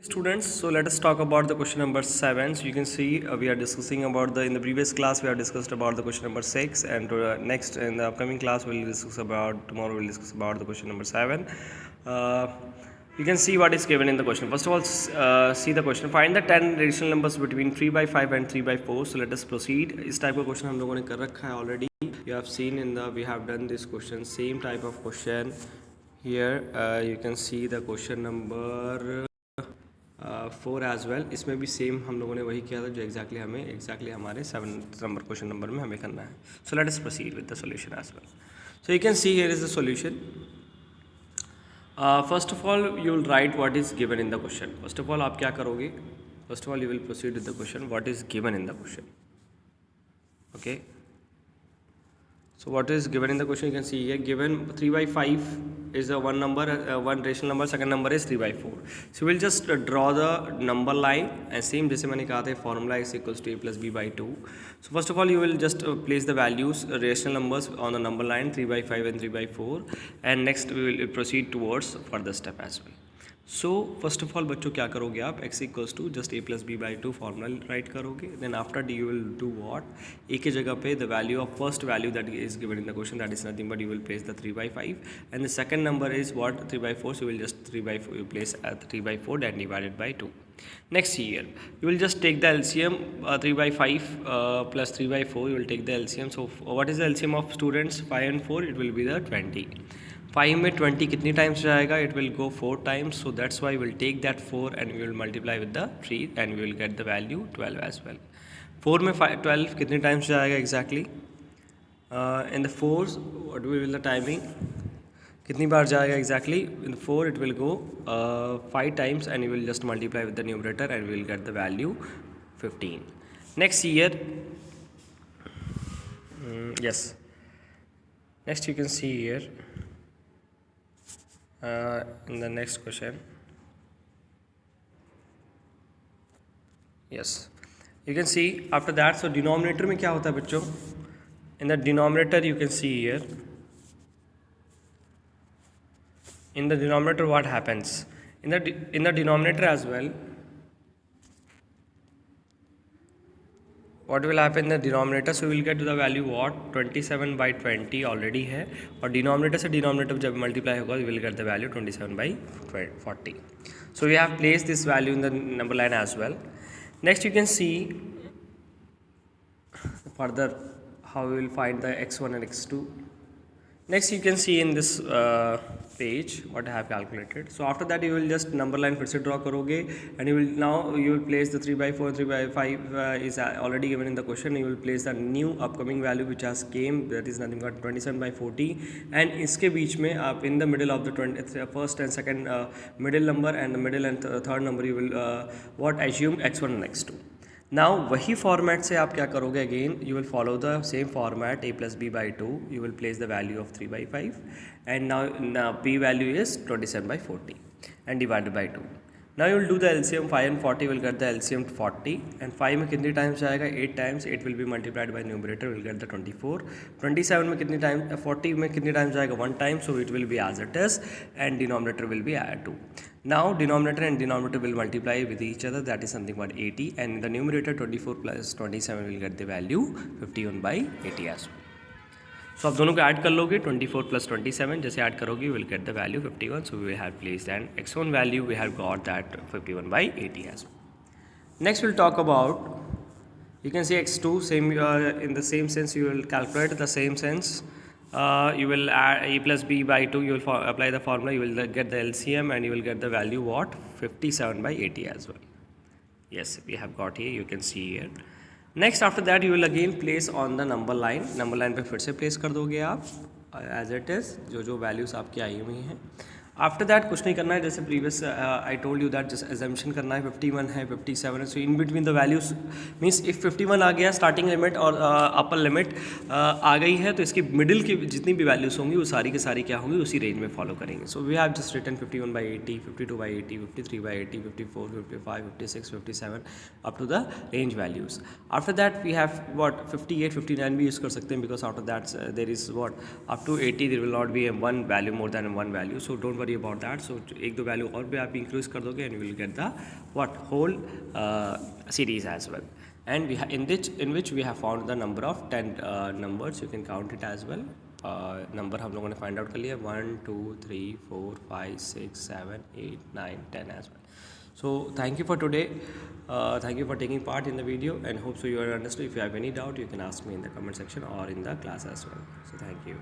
Students, so let us talk about the question number 7. So you can see we are discussing about in the previous class we have discussed about the question number 6, and next in the upcoming class we'll discuss about tomorrow we'll discuss about the question number 7. You can see what is given in the question. First of all, see the question. Find the 10 rational numbers between 3 by 5 and 3 by 4. So let us proceed. इस type of question हम लोगों ने कर रखा है already. You have seen in the we have done this question. Same type of question here. You can see the question number 4 as well. इसमें भी same हम लोगों ने वही किया था जो एग्जैक्टली हमारे 7 नंबर क्वेश्चन नंबर में हमें करना है. So let us proceed with the solution as well. So you can see here is the solution. First of all you will write what is given in the question. First of all आप क्या करोगे? First of all you will proceed with the question what is given in the question. Okay, so what is given in the question? You can see here given 3 by 5 is a one number, one rational number. Second number is 3 by 4. So we'll just draw the number line and same जैसे मैंने कहा था formula is equals to a plus b by 2. So first of all you will just place the values rational numbers on the number line 3 by 5 and 3 by 4, and next we will proceed towards further step as well. So first of all बच्चों क्या करोगे आप? x equals to just a plus B by 2 formula write करोगे. Then after the you will do what? A के जगह पे the value of first value that is given in the question, that is nothing but you will place the 3 by 5, and the second number is what 3 by 4. So you will just 3 by 4 you place 3 by 4 and divided by 2. Next here you will just take the LCM. 3 by 5 plus 3 by 4 you will take the LCM. So what is the LCM of students? 5 and 4, it will be the 20. 5 में 20 कितनी times जाएगा? It will go 4 times. So that's why will take that 4 and we will multiply with the 3 and we will get the value 12 as well. 4 में 12 कितनी times जाएगा exactly? In the 4 what will the timing, कितनी बार जाएगा exactly? In 4 it will go 5 times and you will just multiply with the numerator and we will get the value 15. Next year yes, next you can see here in the next question. Yes, you can see after that. So denominator में क्या होता है बच्चों? In the denominator you can see here, in the denominator what happens? In the denominator as well, what will happen in the denominator? So we will get to the value what 27 by 20 already है, और denominator से denominator जब multiply होगा we will get the value 27 by 40. So we have placed this value in the number line as well. Next you can see further how we will find the x1 and x2. Next you can see in this page what I have calculated. So after that you will just number line फिर से draw करोगे and you will place the 3 by 4 3 by 5 is already given in the question. You will place the new upcoming value which has came, that is nothing but 27 by 40, and इसके बीच में आप in the middle of the first and second middle number and the middle and third number you will what assume x1 and x2. Now वही format से आप क्या करोगे? Again you will follow the same format a plus B by 2. You will place the value of 3 by 5 and now b value is 27 by 40 and divided by 2. Now you will do the LCM. 5 and 40 will get the LCM 40, and 5 में कितनी times जाएगा? 8 times. 8 will be multiplied by numerator, will get the 24. 27 में कितनी time? 40 में कितनी times जाएगा? 1 time. So it will be as it is and denominator will be 2. Now denominator and denominator will multiply with each other, that is something about 80, and the numerator 24 plus 27 will get the value 51 by 80 as well. So आप दोनों को add कर लोगे. 24 plus 27 जैसे add करोगे you will get the value 51. So we have placed an x1 value, we have got that 51 by 80 as well. Next we'll talk about, you can see x2 same in the same sense you will calculate the same sense. You will add a plus b by 2, you will apply the formula, you will get the LCM and you will get the value what 57 by 80 as well. Yes, we have got here, you can see here. Next after that you will again place on the number line पे फिर से place कर दोगे आप as it is, जो values आपकी आई हुई हैं. आफ्टर दैट कुछ नहीं करना है, जैसे previous I told you that जैसे एजम्पशन करना है 51 है 57 है. So in between the values means if 51 आ गया स्टार्टिंग लिमिट और अपर लिमिट आ गई है तो इसकी मिडिल की जितनी भी वैल्यूज होंगी वो सारी की सारी क्या होंगी उसी रेंज में फॉलो करेंगे. So we have just written 51 by 80, 52 by 80, 53 by 80, 54, 55, 56, 57 up to the range values. After that we have what 58, 59 भी यूज़ कर सकते हैं because after that there is what up to 80 there will not be one value more than one value. So don't worry about that. So एक दो value और भी आप increase कर दोगे and you will get the what whole series as well. And in which we have found the number of 10 numbers. You can count it as well. Number हम लोगों ने फाइंड आउट कर लिया 1 2 3 4 5 6 7 8 9 10 as well. So thank you for today. Thank you for taking part in the video and hope so you are understood. If you have any doubt, you can ask me in the comment section or in the class as well. So thank you.